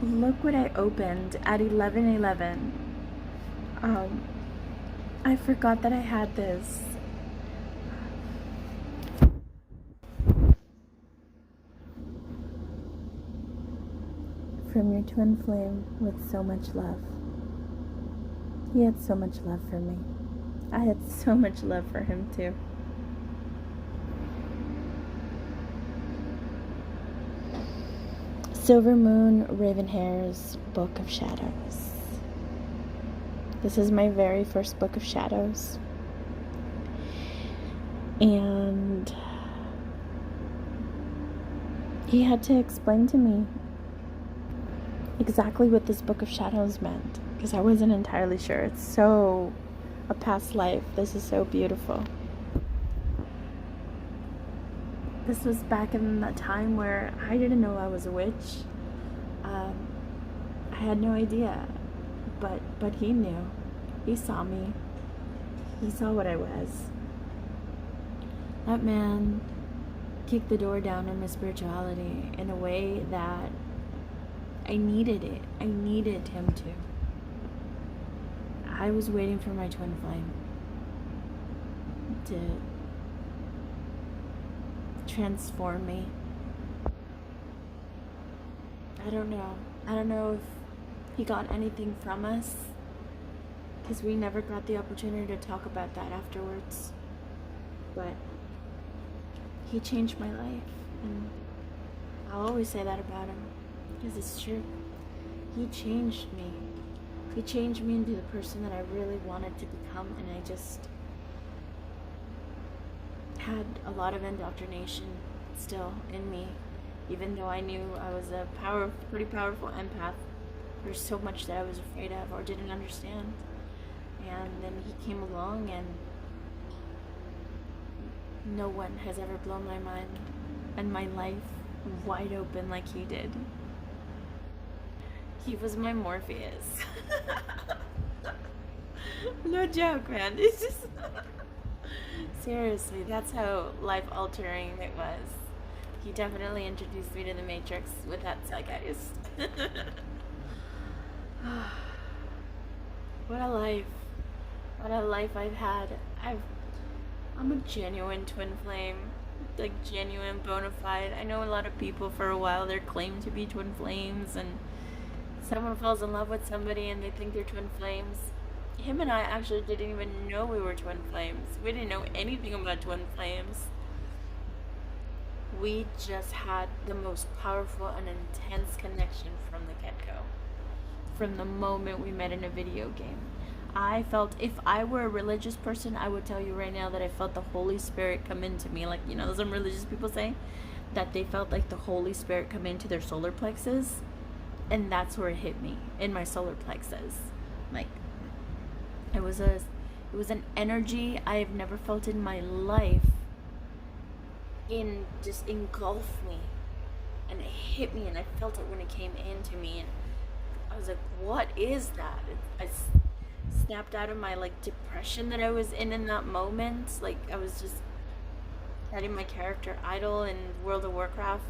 Look what I opened at 11:11. I forgot that I had this. From your twin flame with so much love. He had so much love for me. I had so much love for him too. Silver Moon Ravenhair's Book of Shadows. This is my very first Book of Shadows. And he had to explain to me exactly what this Book of Shadows meant, because I wasn't entirely sure. It's so a past life. This is so beautiful. This was back in the time where I didn't know I was a witch. I had no idea, but he knew. He saw me. He saw what I was. That man kicked the door down on my spirituality in a way that I needed it. I needed him to. I was waiting for my twin flame to transform me. I don't know. I don't know if he got anything from us, because we never got the opportunity to talk about that afterwards. But he changed my life, and I'll always say that about him, because it's true. He changed me. He changed me into the person that I really wanted to become, and I just had a lot of indoctrination still in me, even though I knew I was a pretty powerful empath. There's so much that I was afraid of or didn't understand. And then he came along, and no one has ever blown my mind and my life wide open like he did. He was my Morpheus. No joke, man. It's just seriously, that's how life-altering it was. He definitely introduced me to the Matrix with that zeitgeist. What a life. What a life I've had. I'm a genuine twin flame. Like, genuine, bona fide. I know a lot of people for a while, they claim to be twin flames, and someone falls in love with somebody and they think they're twin flames. Him and I actually didn't even know we were twin flames. We didn't know anything about twin flames. We just had the most powerful and intense connection from the get-go. From the moment we met in a video game. I felt, if I were a religious person, I would tell you right now that I felt the Holy Spirit come into me. Like, you know, some religious people say that they felt like the Holy Spirit come into their solar plexus. And that's where it hit me, in my solar plexus. Like, it was an energy I have never felt in my life. Just engulfed me, and it hit me, and I felt it when it came into me, and I was like, what is that? I snapped out of my like depression that I was in that moment. Like, I was just letting my character idle in World of Warcraft,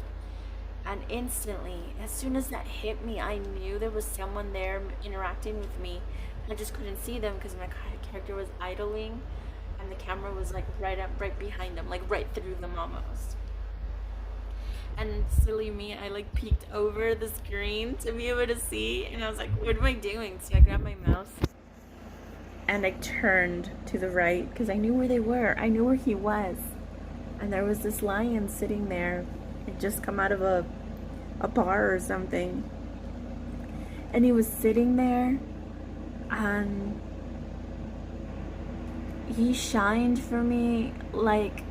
and instantly, as soon as that hit me, I knew there was someone there interacting with me. I just couldn't see them because my character was idling, and the camera was like right behind them, like right through them almost. And silly me, I like peeked over the screen to be able to see, and I was like, what am I doing? So I grabbed my mouse and I turned to the right because I knew where they were. I knew where he was. And there was this lion sitting there. He'd just come out of a bar or something. And he was sitting there, and he shined for me like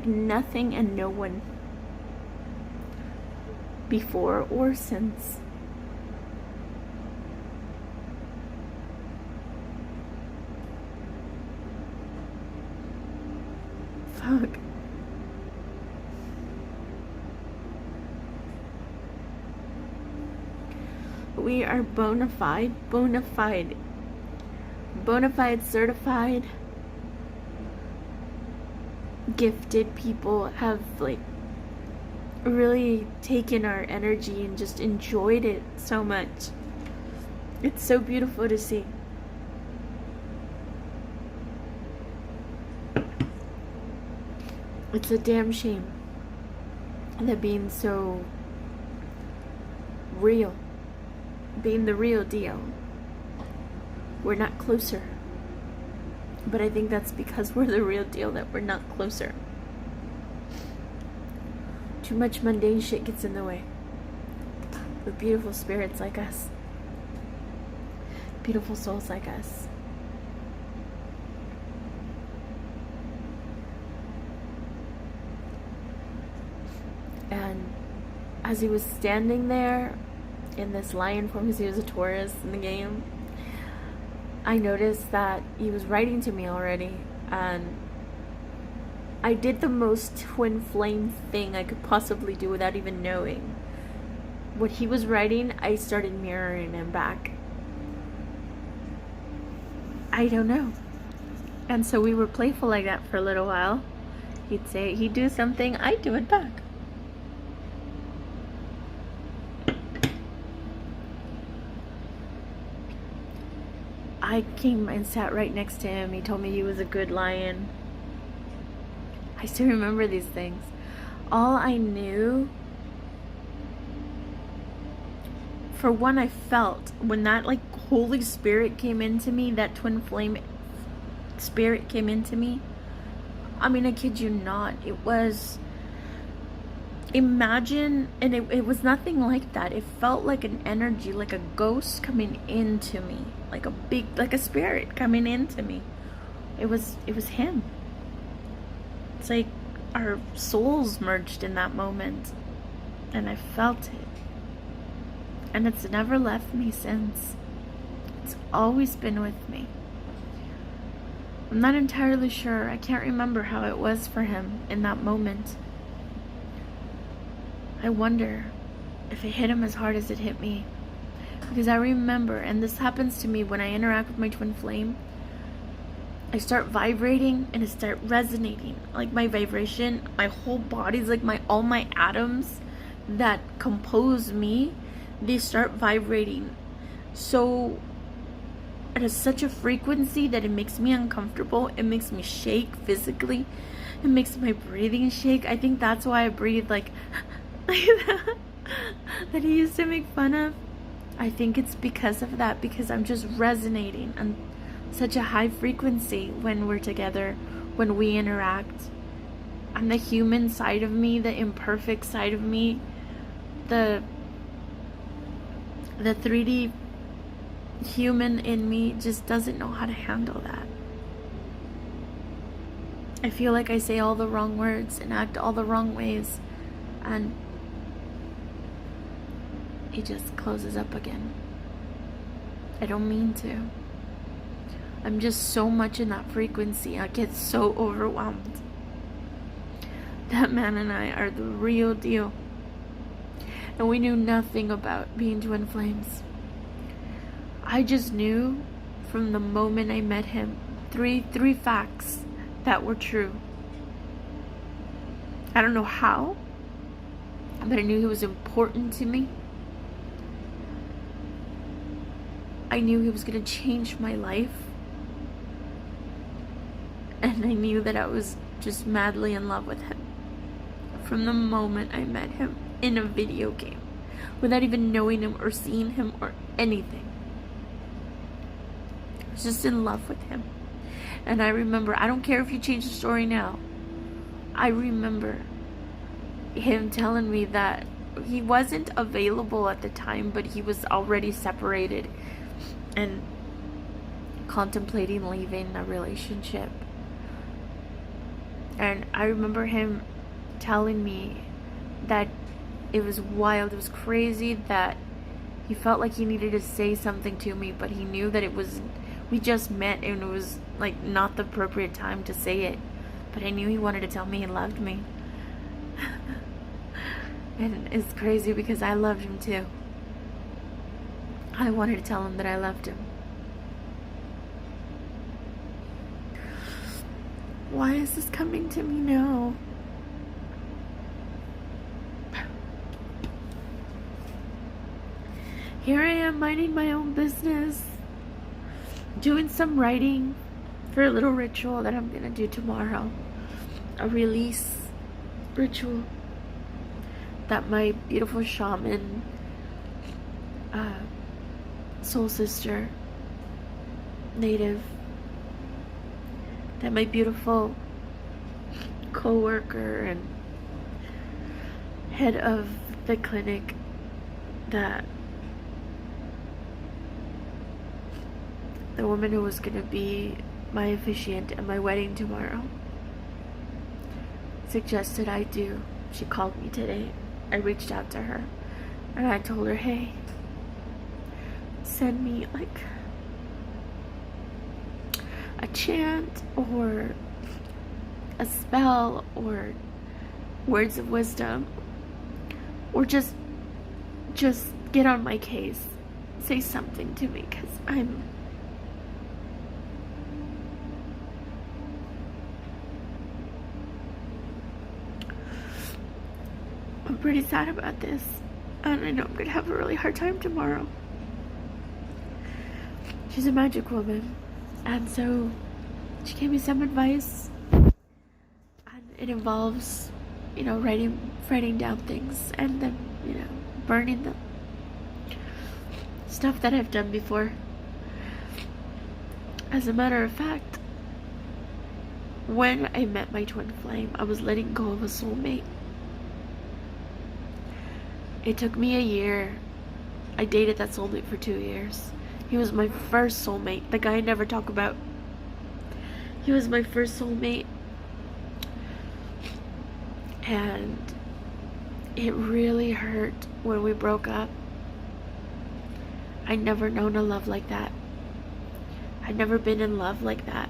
nothing and no one before or since. Fuck. We are bona fide bona fide, certified, gifted people have like really taken our energy and just enjoyed it so much. It's so beautiful to see. It's a damn shame that being so real, being the real deal, we're not closer. But I think that's because we're the real deal that we're not closer. Too much mundane shit gets in the way. With beautiful spirits like us. Beautiful souls like us. And as he was standing there in this lion form, because he was a Taurus in the game, I noticed that he was writing to me already, and I did the most twin flame thing I could possibly do without even knowing. What he was writing, I started mirroring him back. I don't know. And so we were playful like that for a little while. He'd say, he'd do something, I'd do it back. I came and sat right next to him. He told me he was a good lion. I still remember these things. All I knew, for one, I felt when that like Holy Spirit came into me, that twin flame spirit came into me. I mean, I kid you not. It was, imagine, and it was nothing like that. It felt like an energy, like a ghost coming into me, like a big, like a spirit coming into me. It was him. It's like our souls merged in that moment, and I felt it, and it's never left me since. It's always been with me. I'm not entirely sure. I can't remember how it was for him in that moment. I wonder if it hit him as hard as it hit me, because I remember, and this happens to me when I interact with my twin flame, I start vibrating and I start resonating. Like my vibration, my whole body's like all my atoms that compose me, they start vibrating. So it is such a frequency that it makes me uncomfortable. It makes me shake physically. It makes my breathing shake. I think that's why I breathe like that he used to make fun of. I think it's because of that, because I'm just resonating on such a high frequency when we're together, when we interact. And the human side of me, the imperfect side of me, the 3D human in me just doesn't know how to handle that. I feel like I say all the wrong words and act all the wrong ways, and it just closes up again. I don't mean to. I'm just so much in that frequency. I get so overwhelmed. That man and I are the real deal. And we knew nothing about being twin flames. I just knew from the moment I met him three facts that were true. I don't know how, but I knew he was important to me. I knew he was going to change my life. And I knew that I was just madly in love with him from the moment I met him in a video game, without even knowing him or seeing him or anything. I was just in love with him. And I remember, I don't care if you change the story now, I remember him telling me that he wasn't available at the time, but he was already separated and contemplating leaving a relationship. And I remember him telling me that it was wild, it was crazy, that he felt like he needed to say something to me, but he knew that it was, we just met and it was like not the appropriate time to say it. But I knew he wanted to tell me he loved me. And it's crazy because I loved him too. I wanted to tell him that I loved him. Why is this coming to me now? Here I am minding my own business, doing some writing for a little ritual that I'm gonna do tomorrow. A release ritual that my beautiful shaman, soul sister, native, that my beautiful co-worker and head of the clinic, that the woman who was gonna be my officiant at my wedding tomorrow, suggested I do. She called me today. I reached out to her and I told her, hey, send me like a chant or a spell or words of wisdom, or just get on my case. Say something to me, because I'm pretty sad about this, and I know I'm gonna have a really hard time tomorrow. She's a magic woman, and so she gave me some advice, and it involves, writing down things and then, burning them. Stuff that I've done before. As a matter of fact, when I met my twin flame, I was letting go of a soulmate. It took me a year. I dated that soulmate for 2 years. He was my first soulmate, the guy I never talk about. He was my first soulmate. And it really hurt when we broke up. I'd never known a love like that. I'd never been in love like that.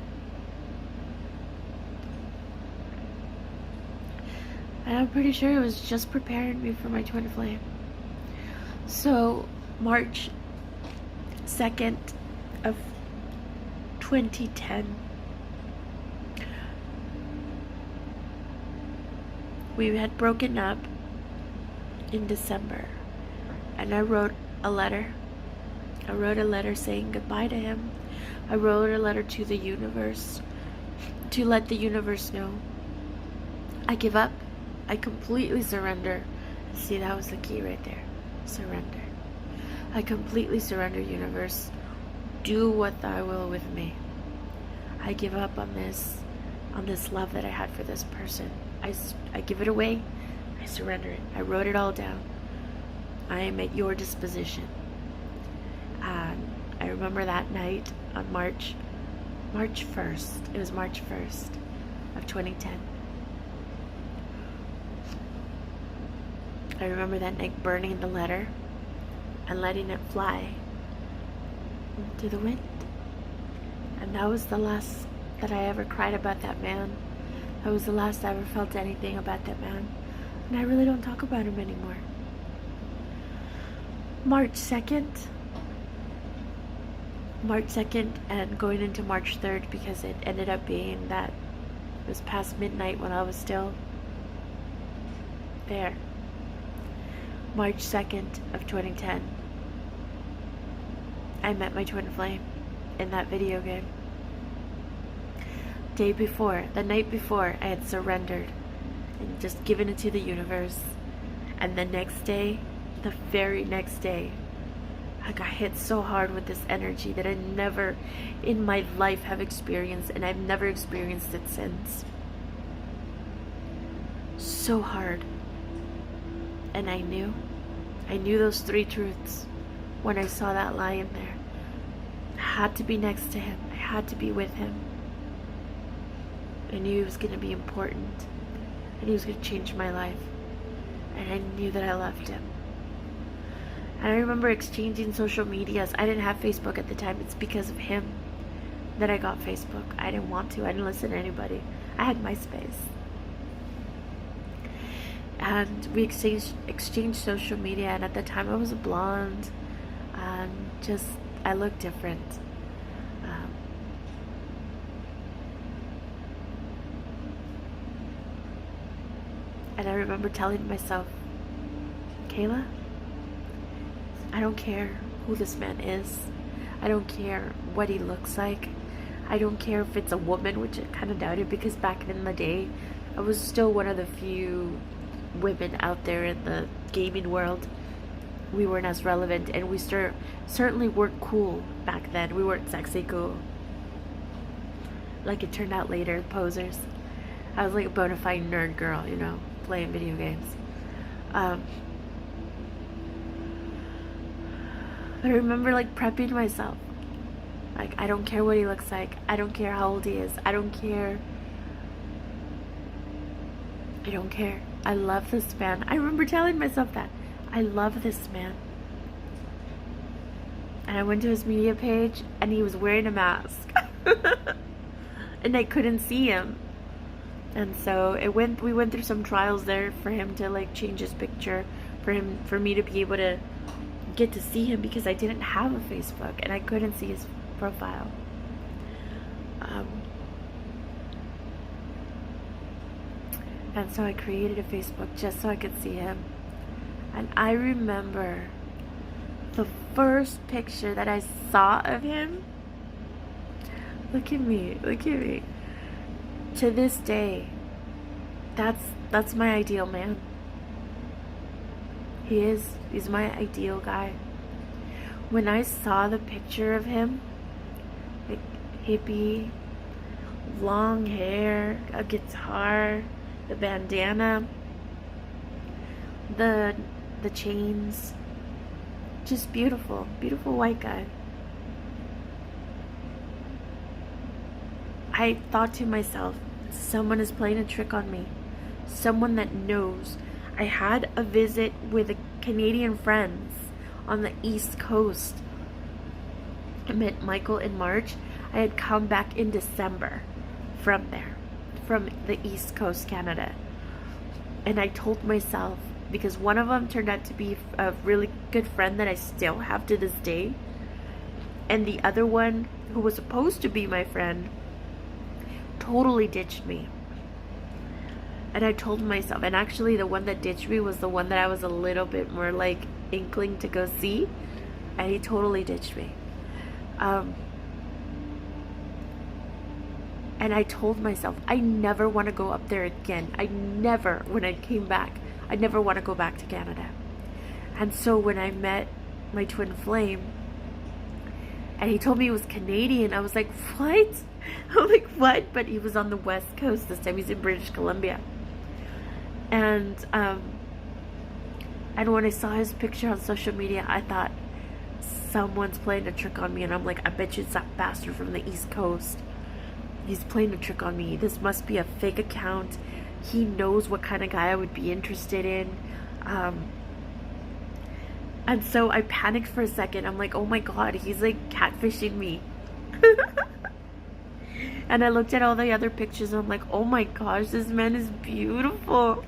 And I'm pretty sure it was just preparing me for my twin flame. So, March 2nd of 2010, we had broken up in December, and I wrote a letter. I wrote a letter saying goodbye to him. I wrote a letter to the universe to let the universe know I give up. I completely surrender. See, that was the key right there. Surrender. I completely surrender, universe. Do what thy will with me. I give up on this love that I had for this person. I give it away. I surrender it. I wrote it all down. I am at your disposition. And I remember that night on March 1st. It was March 1st of 2010. I remember that night burning the letter and letting it fly into the wind. And that was the last that I ever cried about that man. That was the last I ever felt anything about that man. And I really don't talk about him anymore. March 2nd and going into March 3rd, because it ended up being that it was past midnight when I was still there. March 2nd of 2010, I met my twin flame in that video game. The night before, I had surrendered and just given it to the universe. And the next day, the very next day, I got hit so hard with this energy that I never in my life have experienced, and I've never experienced it since. So hard. And I knew those 3 truths when I saw that lion there. I had to be next to him. I had to be with him. I knew he was going to be important, and he was going to change my life. And I knew that I loved him. And I remember exchanging social medias. I didn't have Facebook at the time. It's because of him that I got Facebook. I didn't want to. I didn't listen to anybody. I had MySpace. And we exchanged social media, and at the time I was a blonde, and I looked different. And I remember telling myself, Kayla, I don't care who this man is. I don't care what he looks like. I don't care if it's a woman, which I kind of doubted because back in the day, I was still one of the few women out there in the gaming world. We weren't as relevant, and we certainly weren't cool back then. We weren't sexy cool. Like it turned out later, posers. I was like a bona fide nerd girl, you know, playing video games. But I remember like prepping myself. Like, I don't care what he looks like. I don't care how old he is. I don't care. I don't care. I love this man. I remember telling myself that. I love this man. And I went to his media page and he was wearing a mask. And I couldn't see him. And so we went through some trials there for him to like change his picture, for me to be able to get to see him because I didn't have a Facebook and I couldn't see his profile. And so I created a Facebook just so I could see him. And I remember the first picture that I saw of him. Look at me, look at me. To this day, that's my ideal man. He's my ideal guy. When I saw the picture of him, like hippie, long hair, a guitar, the bandana, the chains, just beautiful, beautiful white guy. I thought to myself, someone is playing a trick on me. Someone that knows. I had a visit with a Canadian friends on the East Coast. I met Michael in March. I had come back in December from there, from the East Coast, Canada. And I told myself, because one of them turned out to be a really good friend that I still have to this day, and the other one, who was supposed to be my friend, totally ditched me. And I told myself, and actually the one that ditched me was the one that I was a little bit more like inkling to go see, and he totally ditched me. And I told myself, I never want to go up there again. When I came back, I never want to go back to Canada. And so when I met my twin flame, and he told me he was Canadian, I was like, what? I'm like, what? But he was on the West Coast this time. He's in British Columbia. And when I saw his picture on social media, I thought, someone's playing a trick on me. And I'm like, I bet you it's that bastard from the East Coast. He's playing a trick on me. This must be a fake account. He knows what kind of guy I would be interested in. And so I panicked for a second. I'm like, oh my God, he's like catfishing me. And I looked at all the other pictures and I'm like, oh my gosh, this man is beautiful.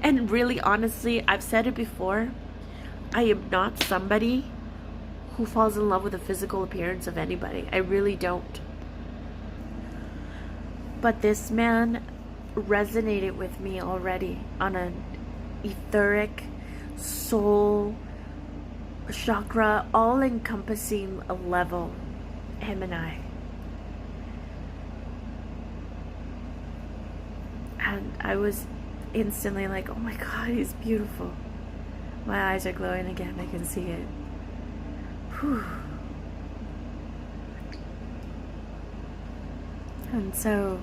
And really, honestly, I've said it before, I am not somebody who falls in love with the physical appearance of anybody. I really don't. But this man resonated with me already on an etheric, soul, chakra, all-encompassing level. Him and I. And I was instantly like, oh my God, he's beautiful. My eyes are glowing again. I can see it. Whew. And so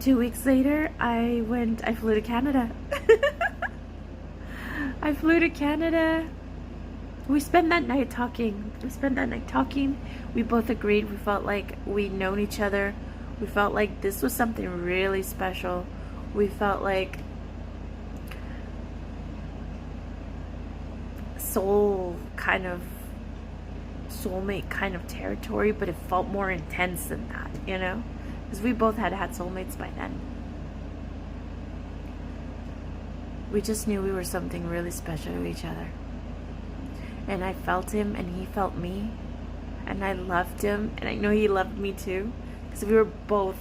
2 weeks later, I flew to Canada. I flew to Canada. We spent that night talking. We both agreed. We felt like we'd known each other. We felt like this was something really special. We felt like soulmate kind of territory, but it felt more intense than that, you know? Because we both had soulmates by then. We just knew we were something really special to each other. And I felt him and he felt me. And I loved him and I know he loved me too. because we were both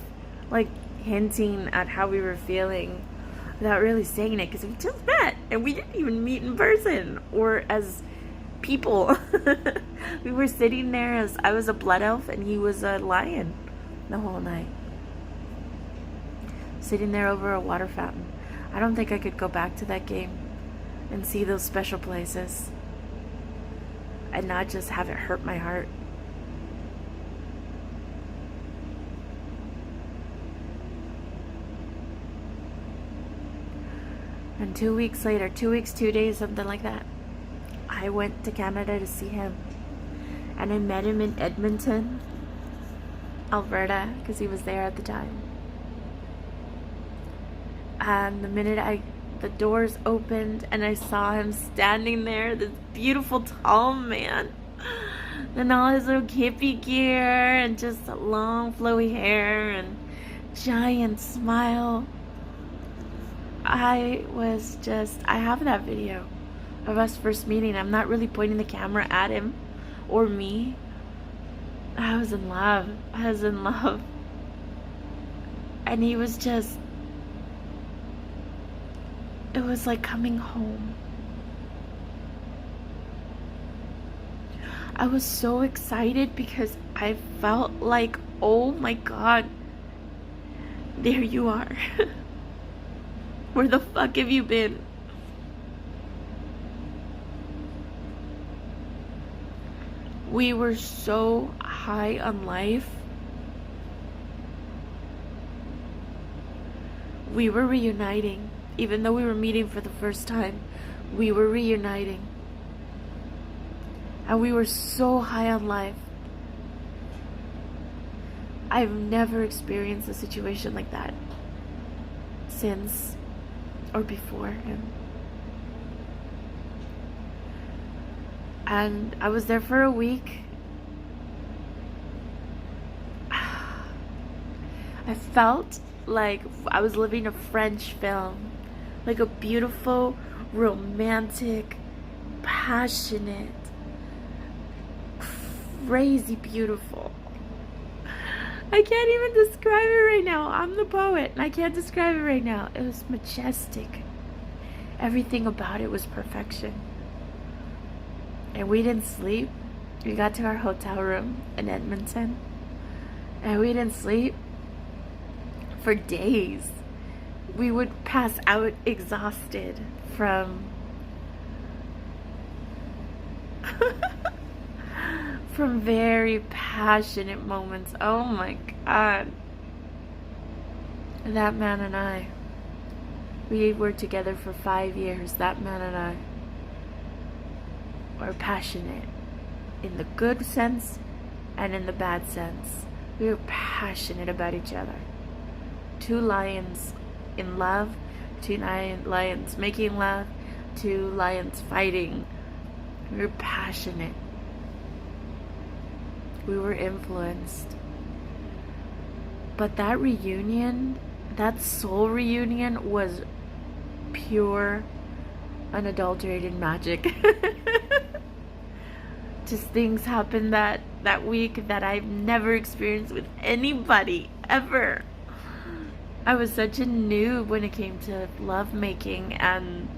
like hinting at how we were feeling without really saying it, because we just met and we didn't even meet in person or as people. We were sitting there as I was a blood elf and he was a lion the whole night, sitting there over a water fountain. I don't think I could go back to that game and see those special places and not just have it hurt my heart. And 2 weeks later, 2 weeks, 2 days, something like that, I went to Canada to see him. And I met him in Edmonton, Alberta, because he was there at the time. And the minute the doors opened and I saw him standing there, this beautiful tall man, and all his little hippie gear and just long flowy hair and giant smile, I have that video of us first meeting. I'm not really pointing the camera at him or me. I was in love. And he was just, it was like coming home. I was so excited because I felt like, oh my God, there you are. Where the fuck have you been? We were so high on life. We were reuniting. Even though we were meeting for the first time, we were reuniting. And we were so high on life. I've never experienced a situation like that since or before him. And I was there for a week. I felt like I was living a French film. Like a beautiful, romantic, passionate, crazy beautiful. I can't even describe it right now. I'm the poet and I can't describe it right now. It was majestic. Everything about it was perfection. And we didn't sleep. We got to our hotel room in Edmonton and we didn't sleep for days. We would pass out exhausted from from very passionate moments. Oh my God. That man and I, we were together for 5 years. That man and I were passionate in the good sense and in the bad sense. We were passionate about each other. Two lions in love, two lions making love, two lions fighting. We were passionate. We were influenced. But that reunion, that soul reunion, was pure, unadulterated magic. Just things happened that week that I've never experienced with anybody, ever. I was such a noob when it came to love making and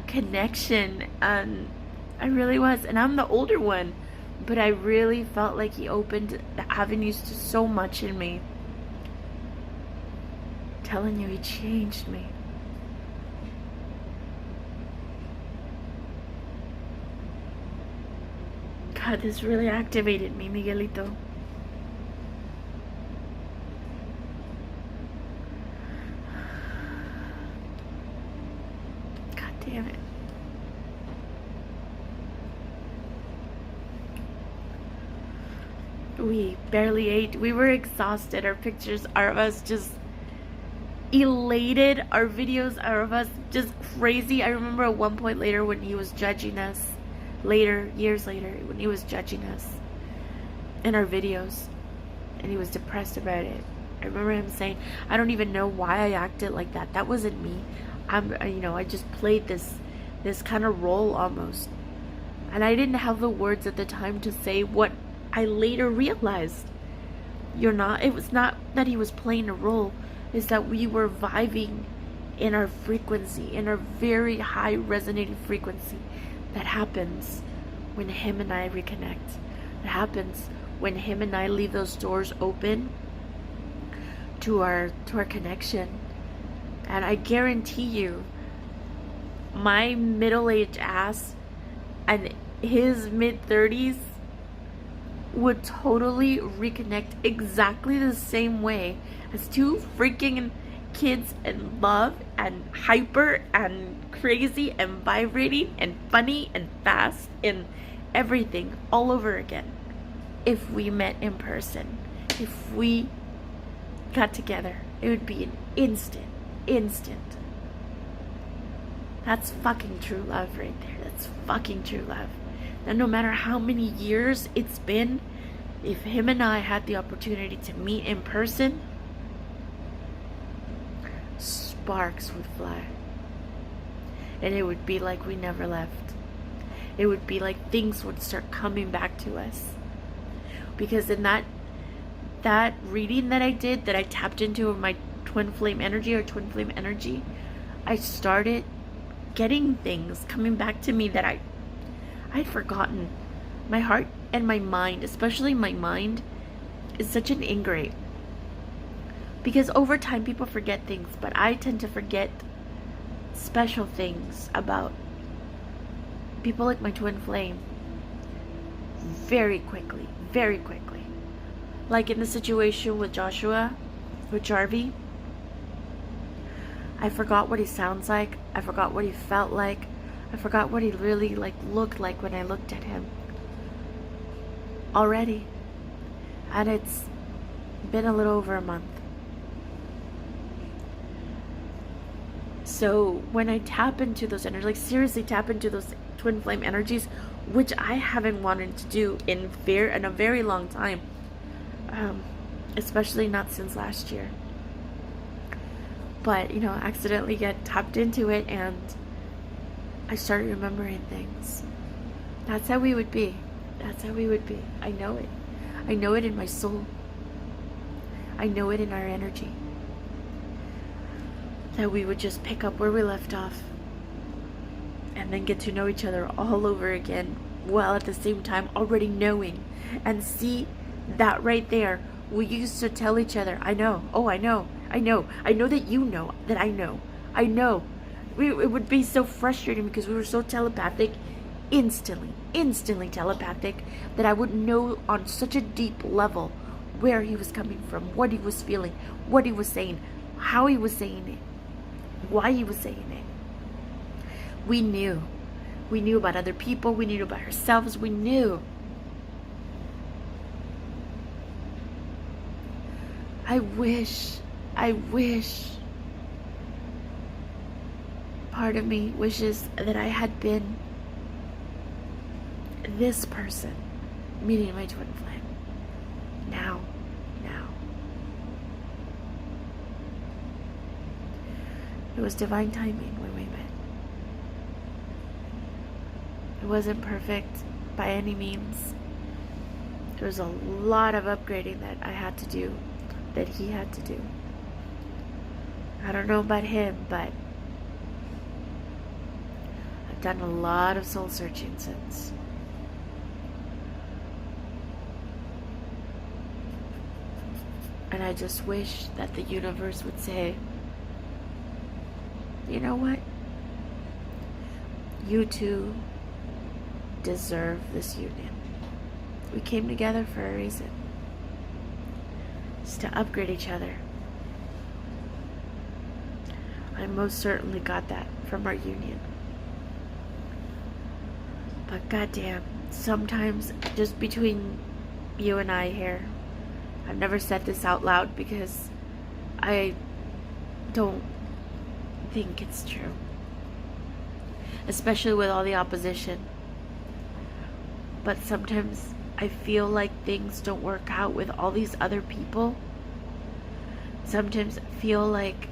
connection, and I really was. And I'm the older one, but I really felt like he opened the avenues to so much in me. I'm telling you, he changed me. God, this really activated me, Miguelito. God damn it. We barely ate. We were exhausted. Our pictures are of us just elated. Our videos are of us just crazy. I remember at one point later when he was judging us. Years later, when he was judging us in our videos. And he was depressed about it. I remember him saying, I don't even know why I acted like that. That wasn't me. I just played this kind of role almost. And I didn't have the words at the time to say what I later realized. You're not. It was not that he was playing a role. It's that we were vibing in our frequency, in our very high resonating frequency. That happens when him and I reconnect. It happens when him and I leave those doors open to our connection. And I guarantee you, my middle-aged ass and his mid-30s would totally reconnect exactly the same way as two freaking kids in love and hyper and crazy and vibrating and funny and fast and everything all over again. If we met in person, if we got together, it would be an instant. That's fucking true love right there. That's fucking true love. And no matter how many years it's been, if him and I had the opportunity to meet in person, sparks would fly. And it would be like we never left. It would be like things would start coming back to us. Because in that reading that I did, that I tapped into my twin flame energy, I started getting things coming back to me that I'd forgotten. My heart and my mind, especially my mind, is such an ingrate. Because over time people forget things, but I tend to forget special things about people like my twin flame very quickly. Like in the situation with Joshua, with Jarvie, I forgot what he sounds like. I forgot what he felt like. I forgot what he really looked like when I looked at him. Already. And it's been a little over a month. So when I tap into those energies, seriously tap into those twin flame energies, which I haven't wanted to do in a very long time, especially not since last year. But accidentally get tapped into it, and I started remembering things. That's how we would be. I know it. I know it in my soul. I know it in our energy. That we would just pick up where we left off and then get to know each other all over again, while at the same time already knowing. And see, that right there, we used to tell each other, I know that you know that I know. It would be so frustrating because we were so telepathic, instantly telepathic, that I would know on such a deep level where he was coming from, what he was feeling, what he was saying, how he was saying it, why he was saying it. We knew about other people, we knew about ourselves, we knew. I wish, part of me wishes that I had been this person meeting my twin flame. Now. It was divine timing when we met. It wasn't perfect by any means. There was a lot of upgrading that I had to do, that he had to do. I don't know about him, but I've done a lot of soul searching since. And I just wish that the universe would say, you know what? You two deserve this union. We came together for a reason. It's to upgrade each other. I most certainly got that from our union. But goddamn, sometimes just between you and I here, I've never said this out loud because I don't think it's true. Especially with all the opposition. But sometimes I feel like things don't work out with all these other people. Sometimes I feel like,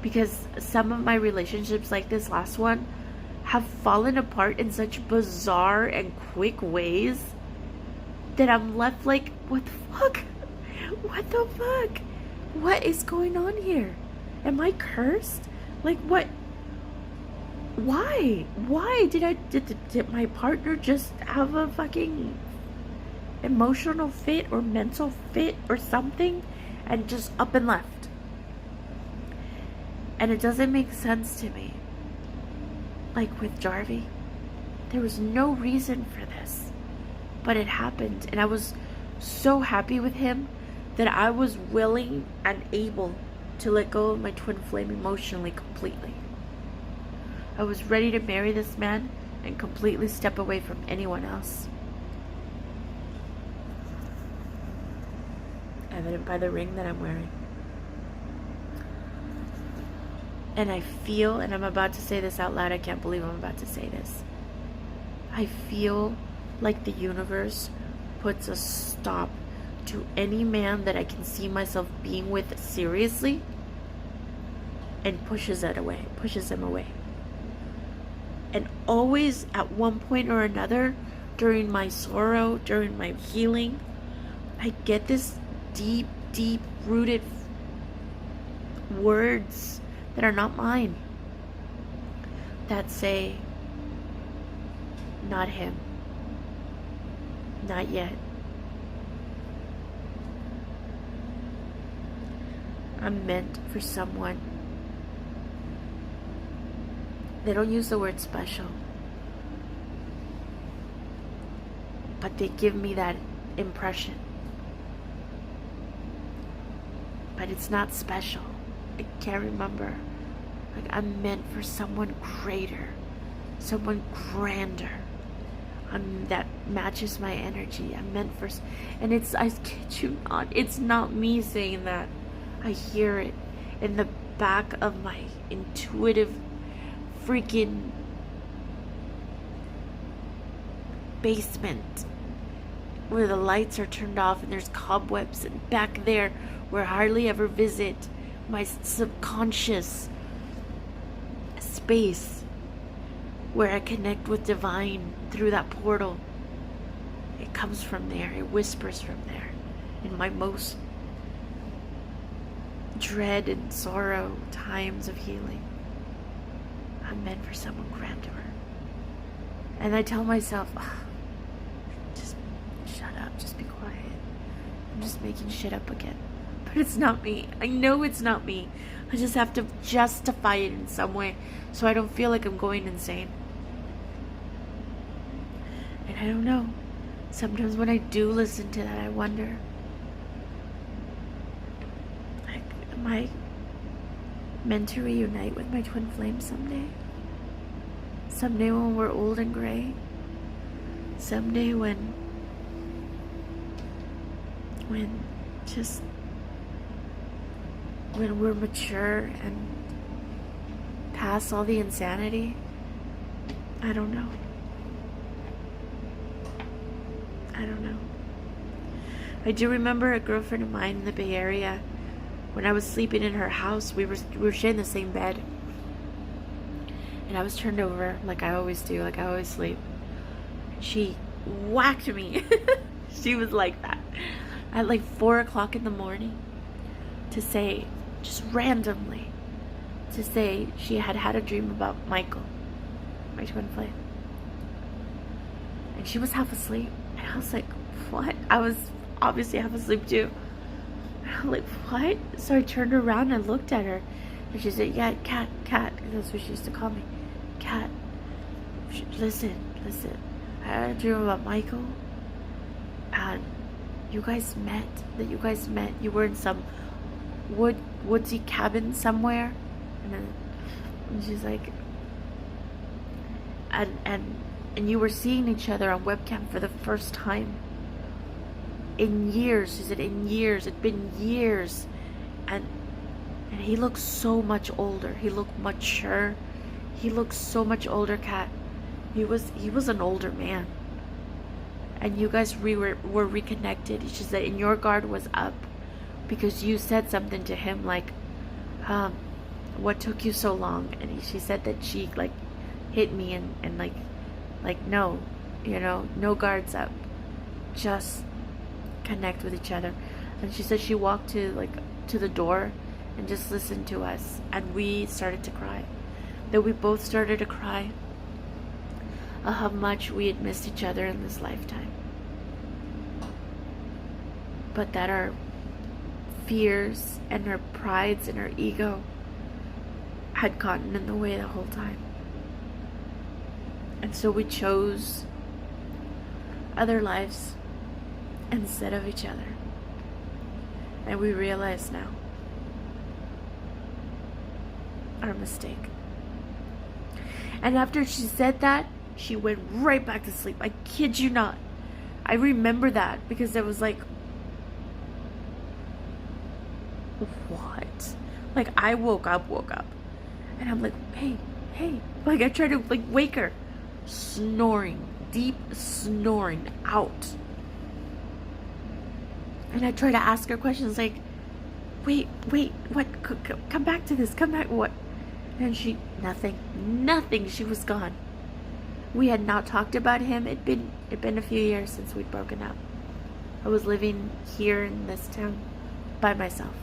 because some of my relationships, like this last one, have fallen apart in such bizarre and quick ways that I'm left like, what the fuck? What the fuck? What is going on here? Am I cursed? Like, what? Why? Why did my partner just have a fucking emotional fit or mental fit or something and just up and left? And it doesn't make sense to me. Like with Jarvie, there was no reason for this, but it happened, and I was so happy with him that I was willing and able to let go of my twin flame emotionally completely. I was ready to marry this man and completely step away from anyone else. Evident by the ring that I'm wearing. And I feel, and I'm about to say this out loud, I can't believe I'm about to say this. I feel like the universe puts a stop to any man that I can see myself being with seriously and pushes him away. And always at one point or another, during my sorrow, during my healing, I get this deep, deep rooted words that are not mine that say, not him, not yet. I'm meant for someone. They don't use the word special, but they give me that impression. But it's not special. I can't remember. Like, I'm meant for someone greater, someone grander, that matches my energy. I'm meant for, and it's, I kid you not, it's not me saying that. I hear it in the back of my intuitive freaking basement where the lights are turned off and there's cobwebs, and back there where I hardly ever visit, my subconscious space where I connect with divine through that portal. It comes from there. It whispers from there. In my most dread and sorrow times of healing, I'm meant for someone grander. And I tell myself, just shut up, just be quiet. I'm just making shit up again. But it's not me. I know it's not me. I just have to justify it in some way so I don't feel like I'm going insane. And I don't know. Sometimes when I do listen to that, I wonder, like, am I meant to reunite with my twin flame someday? Someday when we're old and gray? Someday when we're mature and past all the insanity? I don't know. I don't know. I do remember a girlfriend of mine in the Bay Area. When I was sleeping in her house, we were sharing the same bed. And I was turned over like I always do, like I always sleep. She whacked me. She was like that. At like 4 o'clock in the morning, to say, just randomly, to say she had had a dream about Michael, my twin flame. And she was half asleep. And I was like, what? I was obviously half asleep too. And I'm like, what? So I turned around and looked at her. And she said, yeah, Kat, that's what she used to call me. Kat, listen. I had a dream about Michael. And you guys met. You were in some woodsy cabin somewhere. And she's like, and you were seeing each other on webcam for the first time in years. She said, in years. It'd been years. And he looked so much older. He looked mature. He looked so much older, Kat. He was an older man. And you guys were reconnected. She said, and your guard was up because you said something to him like, what took you so long? And she said that she like hit me and like no, no guards up. Just connect with each other. And she said she walked to the door and just listened to us, and we started to cry. That we both started to cry of how much we had missed each other in this lifetime. But that our fears and our prides and our ego had gotten in the way the whole time. And so we chose other lives instead of each other. And we realize now our mistake. And after she said that, she went right back to sleep. I kid you not. I remember that because it was like, what? Like, I woke up. And I'm like, hey. Like, I tried to, like, wake her. Snoring. Deep snoring out. And I try to ask her questions like, wait, what? Come back to this. Come back, what? And she, nothing. She was gone. We had not talked about him. It'd been a few years since we'd broken up. I was living here in this town by myself.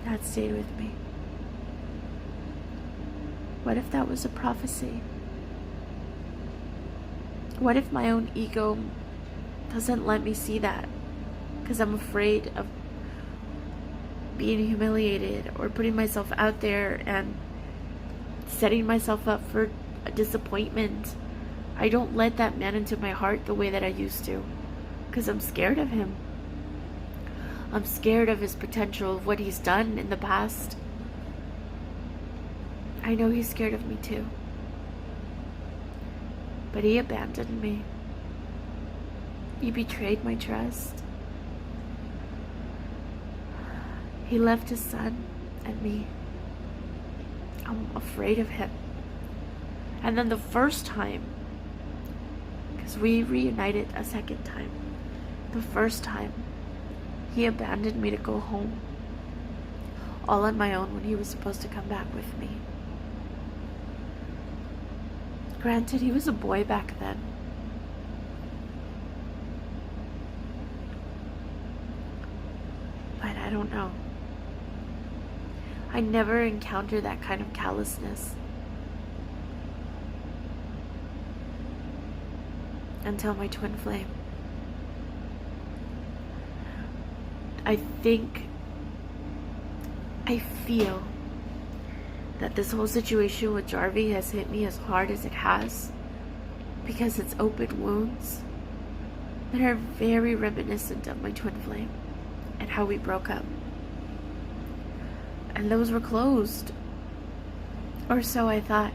That stayed with me. What if that was a prophecy? What if my own ego doesn't let me see that because I'm afraid of being humiliated or putting myself out there and setting myself up for a disappointment? I don't let that man into my heart the way that I used to because I'm scared of him. I'm scared of his potential, of what he's done in the past. I know he's scared of me too. But he abandoned me. He betrayed my trust. He left his son and me. I'm afraid of him. And then the first time, because we reunited a second time, the first time, he abandoned me to go home, all on my own when he was supposed to come back with me. Granted, he was a boy back then. But I don't know. I never encountered that kind of callousness until my twin flame. I feel that this whole situation with Jarvie has hit me as hard as it has because it's open wounds that are very reminiscent of my twin flame and how we broke up. And those were closed. Or so I thought.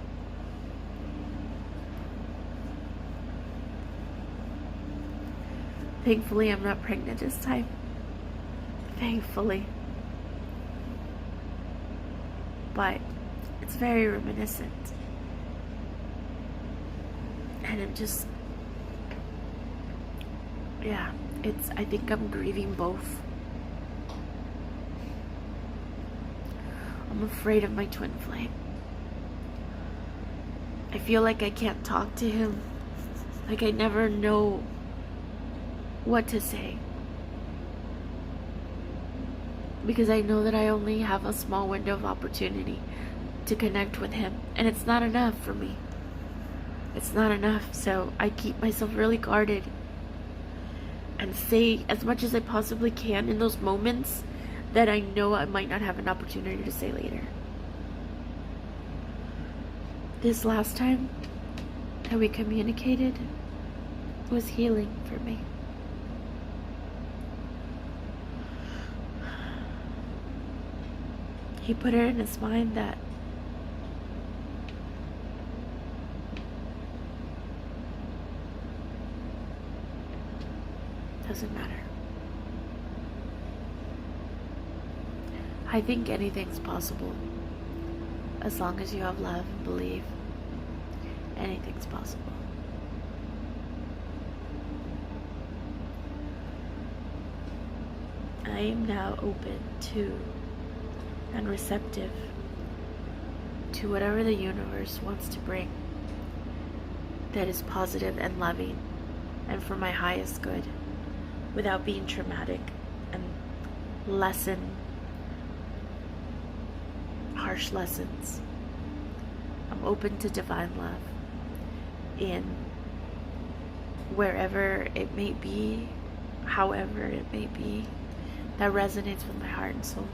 Thankfully, I'm not pregnant this time. Thankfully. But it's very reminiscent. And I'm just, yeah, I think I'm grieving both. I'm afraid of my twin flame. I feel like I can't talk to him. Like I never know what to say. Because I know that I only have a small window of opportunity to connect with him. And it's not enough for me. It's not enough. So I keep myself really guarded. And say as much as I possibly can in those moments that I know I might not have an opportunity to say later. This last time that we communicated was healing for me. He put it in his mind that doesn't matter. I think anything's possible as long as you have love and believe. Anything's possible. I am now open to and receptive to whatever the universe wants to bring that is positive and loving and for my highest good, without being traumatic and harsh lessons. I'm open to divine love in wherever it may be, however it may be, that resonates with my heart and soul.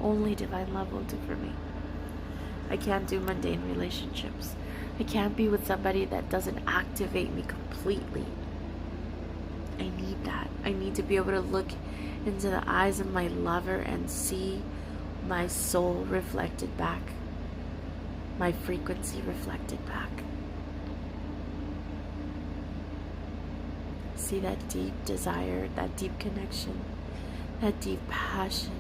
Only divine love will do for me. I can't do mundane relationships. I can't be with somebody that doesn't activate me completely. I need that. I need to be able to look into the eyes of my lover and see my soul reflected back, my frequency reflected back. See that deep desire, that deep connection, that deep passion.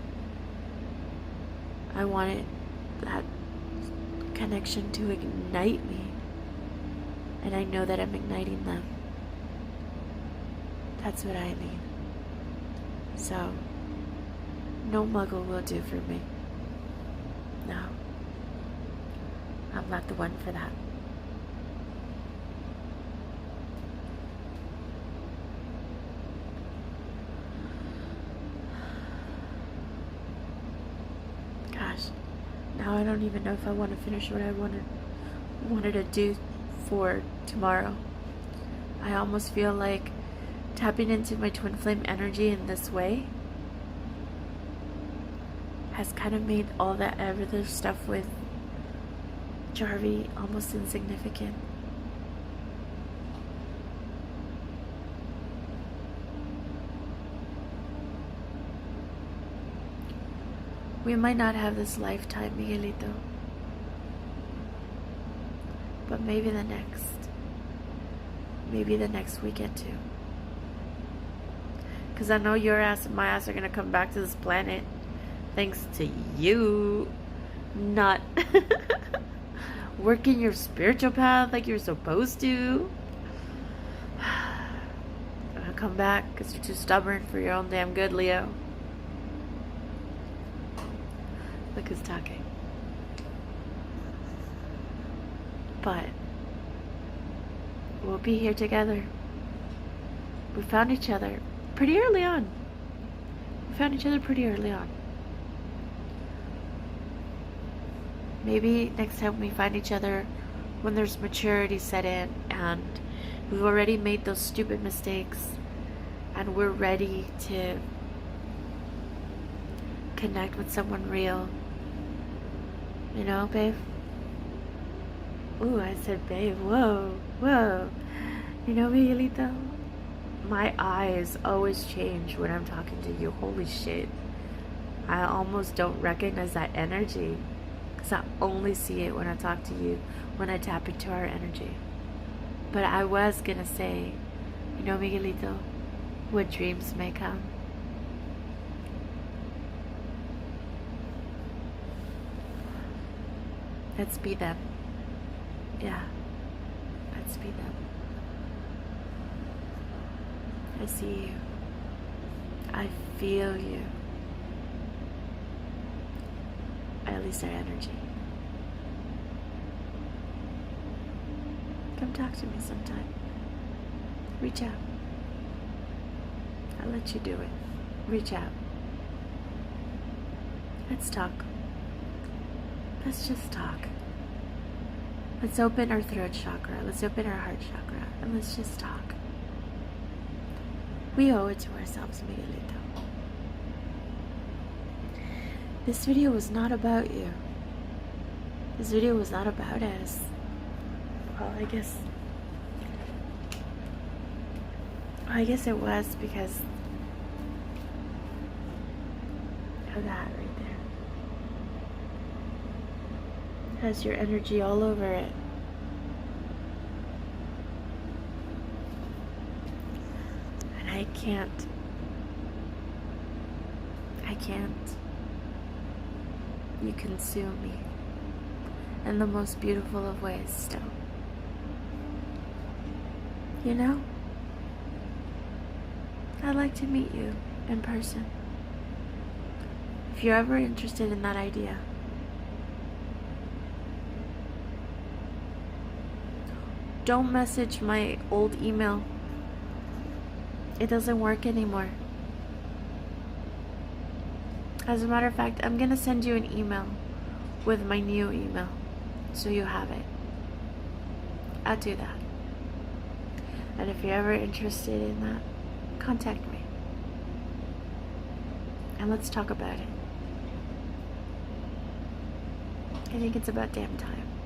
I want that connection to ignite me, and I know that I'm igniting them. That's what I need. So, no muggle will do for me. No. I'm not the one for that. Gosh, now I don't even know if I want to finish what I wanted to do for tomorrow. I almost feel like tapping into my twin flame energy in this way has kind of made all that other stuff with Jarvie almost insignificant. We might not have this lifetime, Miguelito, but maybe the next. Maybe the next weekend too. Because I know your ass and my ass are going to come back to this planet thanks to you not working your spiritual path like you're supposed to. You're going to come back because you're too stubborn for your own damn good, Leo. Look who's talking. But we'll be here together. We found each other pretty early on. Maybe next time we find each other when there's maturity set in and we've already made those stupid mistakes and we're ready to connect with someone real. You know, babe? Ooh, I said babe. Whoa. You know, Miguelito? My eyes always change when I'm talking to you. Holy shit. I almost don't recognize that energy. Because I only see it when I talk to you, when I tap into our energy. But I was going to say, you know, Miguelito, what dreams may come. Let's be them. Yeah. Let's be them. I see you. I feel you. At least our energy. Come talk to me sometime. Reach out. I'll let you do it. Reach out. Let's talk. Let's just talk. Let's open our throat chakra. Let's open our heart chakra. And let's just talk. We owe it to ourselves, Miguelito. This video was not about you. This video was not about us. Well, I guess it was because of that right there. It has your energy all over it. And I can't. You consume me in the most beautiful of ways still. You know? I'd like to meet you in person. If you're ever interested in that idea, don't message my old email. It doesn't work anymore. As a matter of fact, I'm gonna send you an email with my new email so you have it. I'll do that. And if you're ever interested in that, contact me. And let's talk about it. I think it's about damn time.